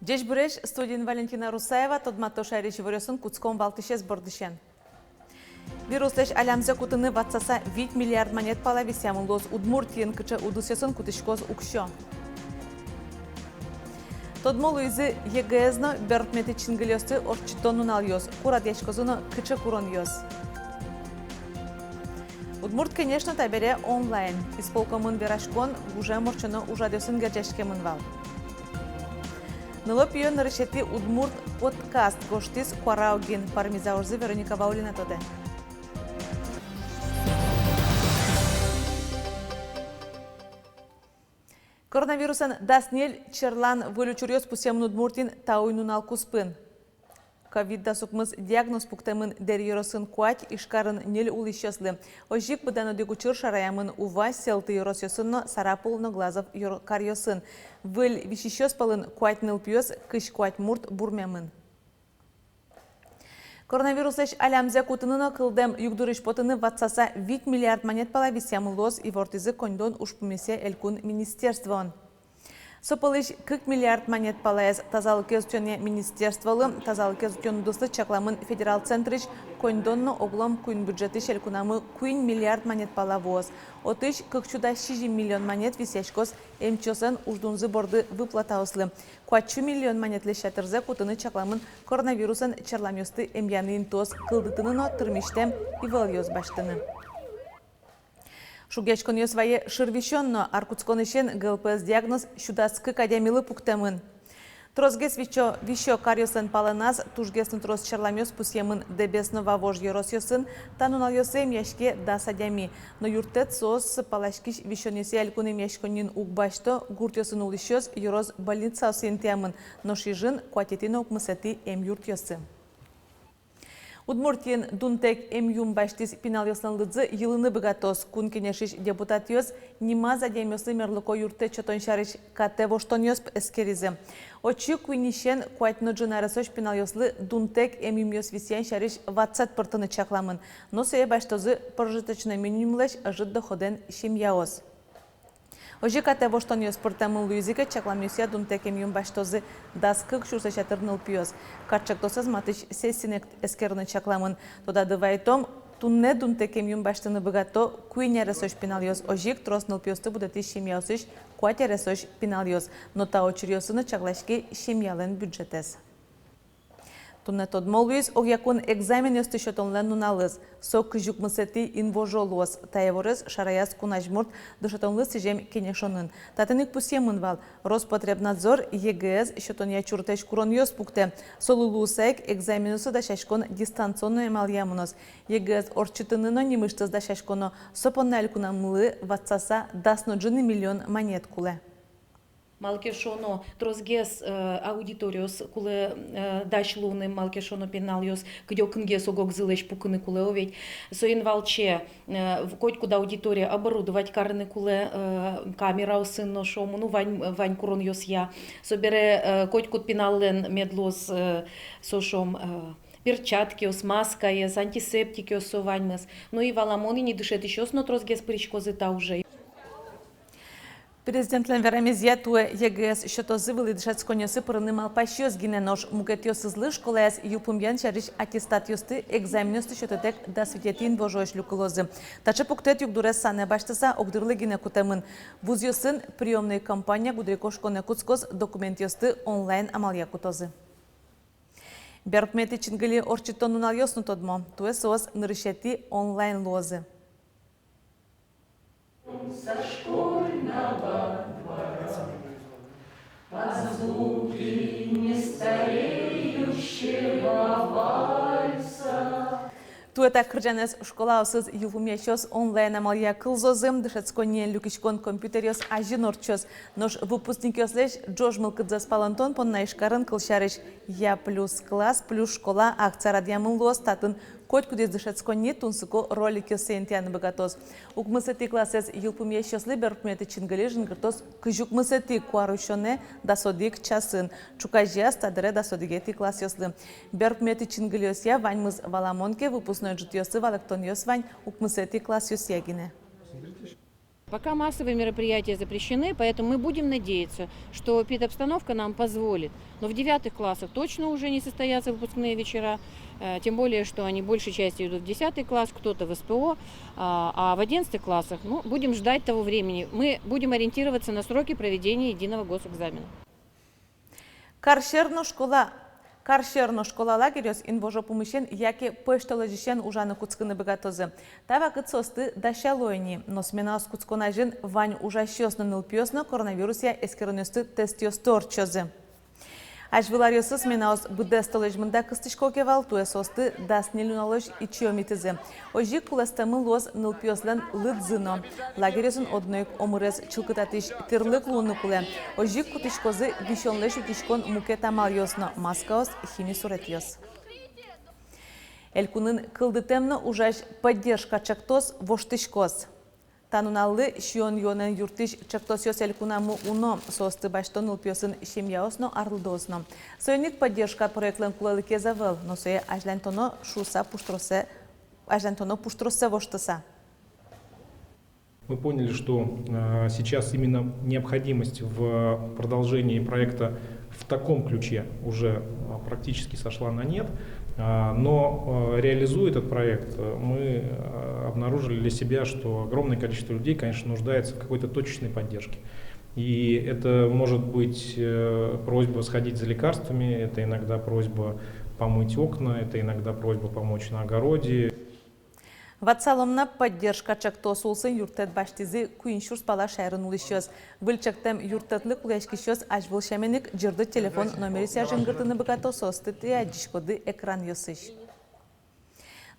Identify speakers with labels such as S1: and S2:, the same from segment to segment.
S1: Деш буреш студин Валентина Русаева тодматто шайречи вырёсын куцком валтышес бордышен. Вируслеш алямзе кутыны ватсаса 8 миллиард монет пала висямын лоз Удмуртиен кычы удысесын кутышкоз укшо. Тодмолу изы ЕГЭзно бертмети чингылёсты орчитонун алёс, курат яшкозуно кычы курон ёс. Удмурт, конечно, табере онлайн. Исполкомын верашкон уже морчыно ужадёсын герчешкемын вал. Нылопион решети Удмурт подкаст гоштис Куараугин пармизаурзы Вероника Ваулина тоде. Коронавирусан даснел черлан вылючурёс пусемын Удмуртин тауйнун алкуспын. Ковид-да сукмыз диагноз пуктемын дерьеросын куать ишкарын нел улищеслы. Ожик быдано дегучыр шараямын ува селты еросьосынно сарапулно глазов карьосын. Выль вишищёс палын куать нылпьёс кыш куать мурт бурмямын. Коронавируслеш алямзе кутыныно кылдем югдурыш потыны ватсаса 8 миллиард монет пала висямын лоз и вортизы кондон ушпумесе элькун министерствон. Сопылыш 40 миллиард монет палаяз тазалык өзтёне министерстволы, тазалык өзтён дыслы чакламын федерал центрыш кондонно оглом куин бюджеты шелькунамы 1 миллиард монет пала воз. Отыш 40 миллион монет висяшкос эмчосан уждунзы борды выплатауслы. 4 миллион монет лешатырзе кутыны чакламын коронавирусан чарламёсты эмьянын тоз кылдытыныно тырмиштем и валёз баштыны. Шугечкон ёсвае шырвищенно аркутсконышен ГЛПС диагноз шудацкы кадемилы пуктемын. Трозгес вищо карьосын паланаз, тужгесны троз чарламёс пусемын дебесно вавож еросьосын, танунал ёсем яшке да садями. Но юртет сос палашкиш вищонесе алькунем яшконин угбашто гуртёсын улищёс ерос больница осентиамын, но шижын куатетино укмысети эм юрт ёсы. Удмуртиен дунтек эмюм баштис пинал ёсланлыдзы йылыны быгатос кун кенешиш депутат ёс нима задемёслы мерлыко юрте чотон шариш кате воштон ёсп эскеризе. Очи куинишен куатно джынарысош пинал ёслы дунтек эмюм ёс висян шариш 20 пыртыны чакламын. Но сее баштозы прожиточный минимумлеш жыт доходен шимьяос. Ожи кате воштон ёс пыртамын луизике чакламёсия дунтек эмюм баштозы даскык шурсашатырныл пиёс. Карчактосыз матыш сессинек эскерны чакламын. Тода дывайтом тунне дунтек эмюм баштыны быгато куиняресош пинал ёс. Ожик тросныл пиёсты будати шимьяосыш куатяресош пинал ёс. Но та очирёсыны чаклашки шимьялен бюджетес. Тунне тодмолуис огякун экзамен ёсты шотонлен нуналыз. Сок кыжук мысети инвожолуос. Таеворыз шараяс кунажмурт дышотонлыз сижем кенешонын. Татыник пусемын вал. Роспотребнадзор ЕГЭз шотон ячуртеш курон ёс пукте. Солулусек экзаменусы да шашкон дистанционно эмалямынос. ЕГЭз орчытыныно немыштыз да шашконо сопонналь кунамлы ватсаса дасно джыны миллион монет куле.
S2: Малкешоно трозгес аудиториос куле дашлуны малкешоно пеналиос где кнгес огок зылеш пукны куле оведь соин валче в коть куда аудитория оборудовать карны куле камера усынно шому ну вань курон ёс я собере коть кут пеналлен медлос сошом перчатки ос маска ес антисептики ос ваньмес ну и валамоны не дышет еще сно трозгес причкозы та уже.
S1: Президентлен веремезия туе ЕГЭс шотозы вылы дышать сконёсы пырынымал пащёс гиненош мугетёсызлы школаяс юпумьян шариш аттестат ёсты экзаменёсты шототек да свидетин вожош люкулозы. Тачы пуктет югдурес сане баштаса огдырлы гине кутемын. Вуз ёсын приемный компания гудрекошконе куцкоз документ ёсты онлайн амалия кутозы. Бертмети чингили орчитонунал ёсну тодмо. Туе соос нырышети онлайн лозы.
S3: Со школьного двора под звуки нестареющего вальса.
S1: Туэта кырджанес школаусыз юлумящос онлайн амалия кылзозым дышецконе люкичкон компьютерёс ажин орчос. Нож выпускникёслеш джожмыл кыдзас палантон понна ишкарын кылшарыш. Я плюс класс плюс школа акция радиамын лос татын Коть кудес дышецконе тунсыко ролики сентяны богатос. Укмысети классес юлпумящослы бертмети чингалежин гыртос кыжукмысети куарущоне дасодик часын. Чукажия стадыре дасодигети класс ёслы. Бертмети чингалёсия ваньмыз валамонке выпускной жутёсы валектон ёс вань укмысети класс ёсягине.
S4: Пока массовые мероприятия запрещены, поэтому мы будем надеяться, что педобстановка нам позволит. Но в 9 классах точно уже не состоятся выпускные вечера, тем более, что они большей частью идут в 10 класс, кто-то в СПО, а в 11 классах будем ждать того времени. Мы будем ориентироваться на сроки проведения единого госэкзамена.
S1: Каршерно школала герёс инвожо помещен, яке пыштоложищен ужаны куцкыны богатозы. Тава кыцосты дащалойни, но смена с куцконажин вань ужащёсно нылпёсно коронавирусия эскеронёсты тестиосторчозы. Ажвилариосы сменаос будестолежмында кыстышкоке валтуя состы даснилюналож ичиомитизы. Ожи куластамы лоз нылпёслан лыдзыно. Лагерёсын одноек омырез чылкытатыш тырлык луны куле. Ожи кутышкозы вишонлеш утишкон мукетамальёсно маскаос хими суретьёс. Элькунын кылдытемно ужаш поддержка чактос воштышкоз. Тануналлы шион йонен юртыш чактосьос элькунаму уно состы баштон улпьосын шемьяосно арлдозно. Сойник поддержка проектлен кулалыке завел, но сое ажлантоно шуса пуштросе воштыса.
S5: Мы поняли, что сейчас именно необходимость в продолжении проекта в таком ключе уже практически сошла на нет. Но реализуя этот проект, мы обнаружили для себя, что огромное количество людей, конечно, нуждается в какой-то точечной поддержке. И это может быть просьба сходить за лекарствами, это иногда просьба помыть окна, это иногда просьба помочь на огороде.
S1: Ватсаломна поддержка чактос улсын юртет баштизы куиншурс пала шайрын улышёс. Выльчактем юртетлык улешкишёс ажвыл шаменик жырды телефон номери сяжынгырдыны богато состы тыядишкоды экран ёсыш.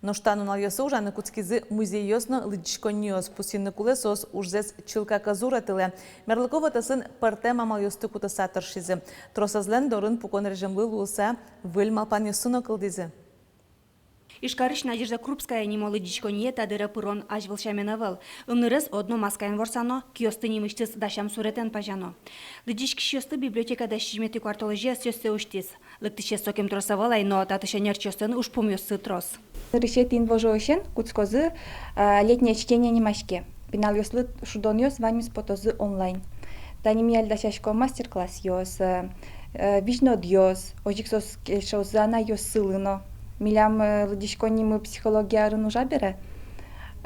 S1: Но штанунал ёсы ужаны куцкизы музей ёсно лыдишконьёс пусинны кулесос ужзес чылка казуратылы. Мерлыкова тасын парте мамал ёсты кутасатыршизы. Тросазлен дорын пукон режимлы лулса выль малпан ёсыно кылдизы.
S6: Ишкарыш Надежда Крупская немолы дичконье тадыра пырон ажвылшаменавал. Умнырыз одно маскайын ворсано, киосты немыштыз дашам суретен пажано. Лыдички шиосты библиотекада шижмети квартология сөссе уштиз. Лыктыше сокем тросавалай, но татышанер чёстын уж помёссы трос.
S7: Решет инвожоощен куцкозы летнее чтение немашке. Пинал ёслы шудон ёс ваньмис потозы онлайн. Таним ялдашашко мастер-класс ёс, вишнод ёс, ожиксос келшозана ёс сылыно. Милям лыдишконимы психологиярын ужа бере.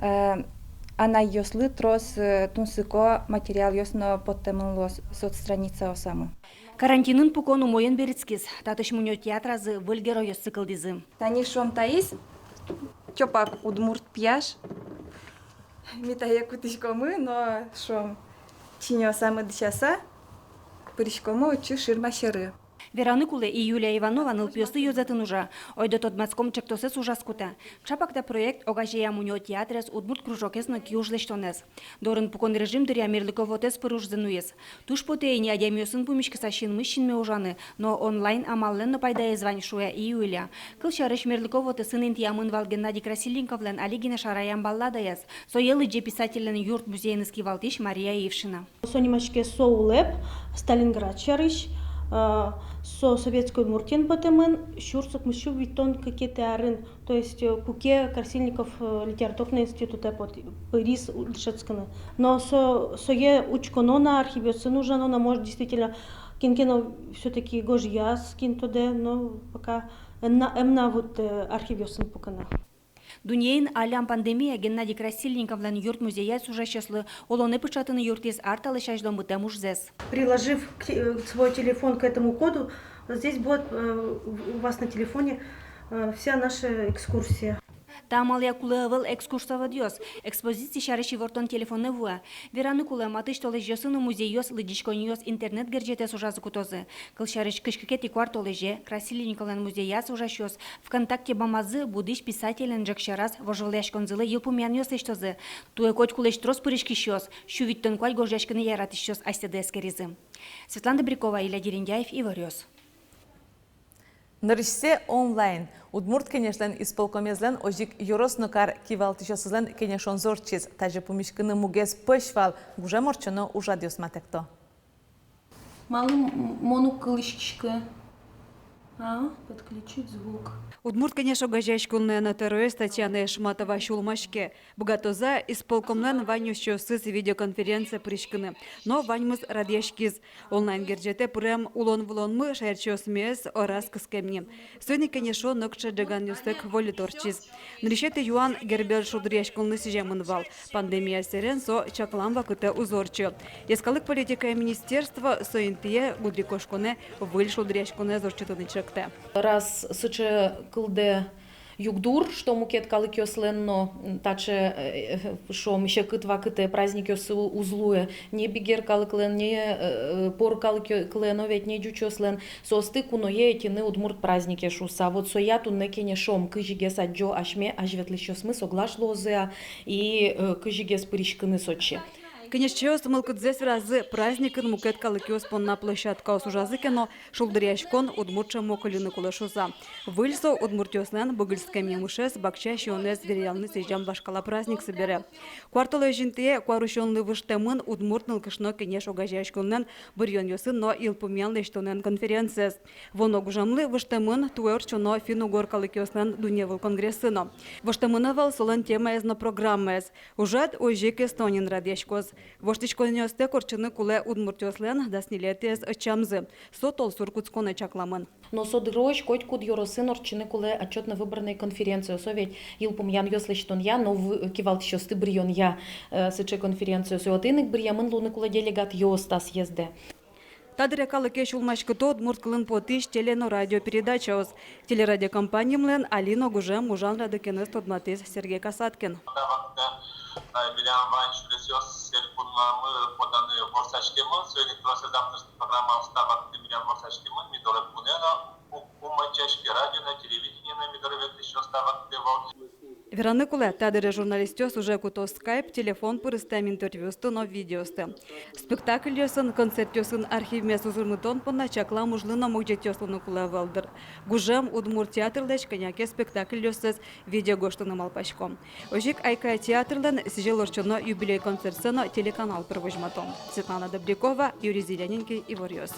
S7: Ана ёслы трос тунсыко материал ёсно подтемын соцстраница осамы.
S6: Карантинын пукон умоен берицкиз, татыш мунё театразы выльгеро ёс цикылдизы.
S7: Тани шом таис, чопак удмурт пьяш. Митая кутышкомы, но шом чинё самы дычаса, пырышкомы учу ширма шыры.
S6: Вераникуле и Юлия Иванова нылпёсты ёзатын ужа. Ойдо тодмацком чектосес ужаскута. Чапакта проект огажея мунё театрес удмурт кружокес на киужлештонес. Дорын пукон режим дыря мерлыковотес пыружзынуес. Туш потеяни адемиосын пумишкеса шинмы шинме ужаны, но онлайн амалленно пайдае званишуя и Юлия. Кылшарыш мерлыковотесын интиямын вал Геннадий Красильниковлен Алигина Шараян балладаяс. Соелы же писателен юрт музейныски валтиш Мария Ившина.
S8: Сонимашке соулеп, Сталинград шарыш, со советской Удмуртин потемын, шурсок мышу витон какие-то арын, то есть куке Красильников литературный институт под Парис Ульшецкана. Но сое учконо на архиве, нужно, но может действительно кинкено все-таки гожьяс кинтоде, но пока эмна вот архивесын покана.
S6: Дунейн алям пандемия Геннадий Красильниковлен юрт музея сужащеслы, олоны печатаны юртис арталы шаждом бытам ужзес.
S8: Приложив свой телефон к этому коду, здесь будет у вас на телефоне вся наша экскурсия.
S6: Там алякулевел экскурсова диос, экспозиции шарыши вортон телефоны вуа. Вераникуле матыш толежёсыны музейёс лыдишкониёс интернет герджете сужазы кутозы. Кыл шарыш кышкекети квартолеже, Красильниковлен музеяс ужащёс. ВКонтакте бамазы будыш писателен жакшарас вожылешконзылы елпумян ёсыштозы. Туе котькулеш трос пырышкишёс, шувиттен кваль гожешканы яратышёс айстедескеризы. Светлана Добрякова, Илья Дерендяев, Иварёс.
S1: Нырышсе онлайн. Удмурт кенешлен исполкомезлен ожик юроснокар кивалтышосызлен кенешон зорчиз. Таже пумишкыны мугес пышвал гуже морчоно ужадиос матекто.
S2: Малым мону кылышкышкы.
S8: Подключить звук.
S6: Удмурт, конечно, гажачкулная на террорист Татьяна Шматова Шулмашке. Богатоза исполкомлен Ваню щосыз видеоконференция пришкины. Но Ваньмыз радьяшкиз. Онлайн герджете пурем улон-влонмы шайрчос мес ораз кыскемни. Сегодня, конечно, нокче джаган юстек волиторчиз. Нришете юан гербел шудряшкулны сижемынвал. Пандемия серен со чаклам вакыты узорчу. Ескалык политика министерства соинтие гудрикошконе выль шудряшкуне зорчутыны чекте.
S2: Раз сыче кылде югдур, что мукет калык ёсленно, таче, что мище кытва кыте праздник ёсы узлуе, не бигер калыклен, не пор калык кленовет, не дючослен, состы куно еетины удмурт праздники шуса. Вот сояту некене шом, кыжиге саджо ашме, ажветлещё смысл глашлозеа и кыжиге спыришкыны сочи.
S6: Конечно, смылкыдзес разы праздникын мукет калыкиос понна площадка осужазыке, но шулдыряшкон удмуртша моколюны кулашуза. Выльсо удмуртёснен бугыльскем емушес бакча шионес вериялны сежам башкала праздник собере. Кварталы жинтые кварушонлы выштемын удмуртныл кышно кенеш огажашконнен бурьон ёсын, но илпумянлы штонен конференцияс. Воно гужамлы выштемын туэрчоно финугор калыкиоснен дуневыл конгрессыно. Выштемынавал солен тема эзно программес. Ужат ожик эстонин радьяшкоз. Воштичконёсте корчыны куле удмуртёслен даснилетес чамзы. Сотол суркутсконе чакламын.
S2: Но содроч коть куд ёросын орчыны куле отчетно-выборной конференции. Совет илпум ян ёслештон я, но кивалт еще сты брион я сыче конференцию. Сотыник бриямын луны куле делегат ёста съезде.
S6: Тадыря калыке шулмашкыто удмурт кылын потыш телено радиопередачаос. Телерадиокомпаниямлен Алина Гужем Мужан радокенес тодматес Сергей Касаткин.
S9: William Van Шулесиос селькунмамы поданы ворсачкемы, сегодня проседамтыш программа устава William ворсачкемы, мидоры пунена, умачашки радио на телевидении на мидоры ветлищу устава дево.
S6: Вераны куле тадыря журналистёс уже куто скайп, телефон пырыстам интервьюсты, но видеосты. Спектакль ёсын, концерт ёсын архив мест узырмытон понна чакла мужлына мокжетёслыны куле валдыр. Гужем удмурт театрлэч коняке спектакль ёсыз видеогоштыны малпачком. Ожик айка театрлен сижел орчоно юбилей концертсыно телеканал провожматом. Светлана Добрякова, Юрий Зелененький и Ворьёс.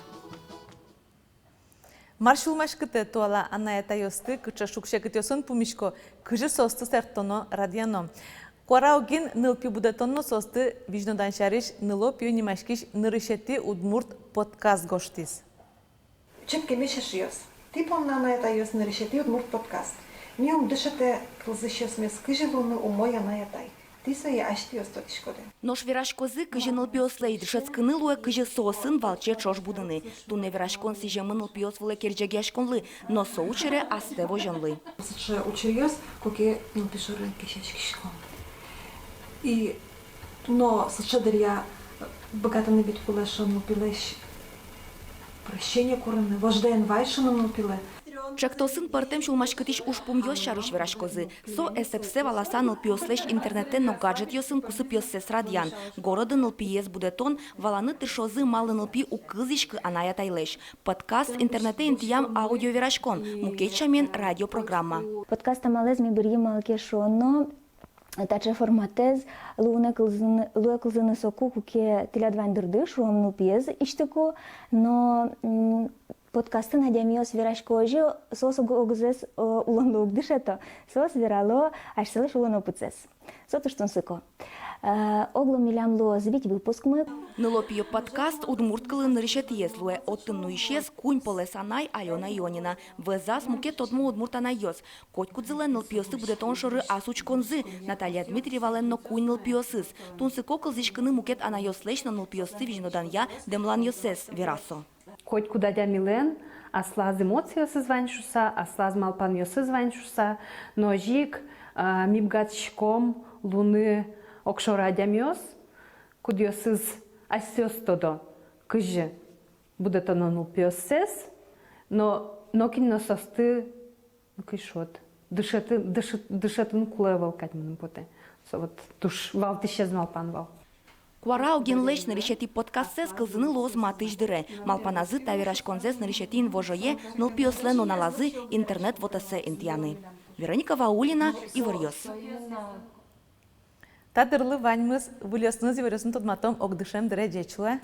S1: Маршулмашкыте туала анаята ёсты, кыча шукшекыт ёсын пумишко, кыжы состы сертоно радиано. Куараугин нылпи будетонно состы вижнодан шариш ныло пью немашкиш нырышети удмурт подкаст гоштис.
S10: Чепке мешеш ёс. Типом на анаята ёс нырышети удмурт подкаст. Миом дышате кылзышёс мес кыжылуны умой анаятай.
S11: Нож вирашкозы кыжы нылпиослей дышецкыны луэ кыжы сосын валче чош будыны. Туне вирашкон сижемы нылпиос выле керджегешконлы, но соучере асте вожонлы.
S10: Сыче учерьёс, коке нылпишоры кешешкишкон. И, но сыче дырья богатаны бить кулешон нылпилеш прощение курыны, вождаен вайшыным нылпиле.
S11: Чактосын партем шулмашкытиш ушпум ёс шарыш вирашкозы. Со эсепсе валаса нылпиослеш интернетте но гаджет ёсын кусып ёссес радиан. Городы нылпиес будетон валаны тыршозы малы нылпи укызишкы анаятайлеш. Подкаст интернетте интиям аудио вирашкон. Мукетчамен радиопрограмма.
S12: Подкаст амалез ми бирги малке шоно. Таче форматез луна кылзыны соку куке телядвайн дырды шуам нылпиез иштеко, но подкасты надямиос вирашкожи сос огзес улону угдышето. Сос вирало ашселеш улону пуцес. Сотуштун сыко. Огло милямло звить выпуск мы.
S11: Нылопио подкаст удмурткалы наришет езлуе. Оттыну исчез кунь полесанай Алена Ионина. Везас мукет отму удмуртана йос. Коть кудзылен нылпиосы будетон шоры асучконзы. Наталья Дмитриева ленно кунь нылпиосыз. Тунсыко кылзишкыны мукет анайослеш на нылпиосы вижнодан я демлан йосес вирасо.
S13: Хоть куда дямилен, аслаз эмоциясы званшуса, аслаз малпан йосы званшуса, но жик мибгатшком луны окшора дямиос, кудьосыз асёс тодо, кыжы будет оно нулпиосес, но нокин нососты кышот, дышатын кулевал катьман поте, so вот туш вал тище малпан вал.
S11: Куарау генлеш наришети подкастсес кылзыны лоз матыш дыре. Малпаназы тавирашконзес наришетин вожое нылпиослено налазы интернет вотасе интияны. Вероника Ваулина и Ворьёс.
S1: Тадырлы ваньмыз вылёсны зиверёсын тодматом огдышем дыре жечула.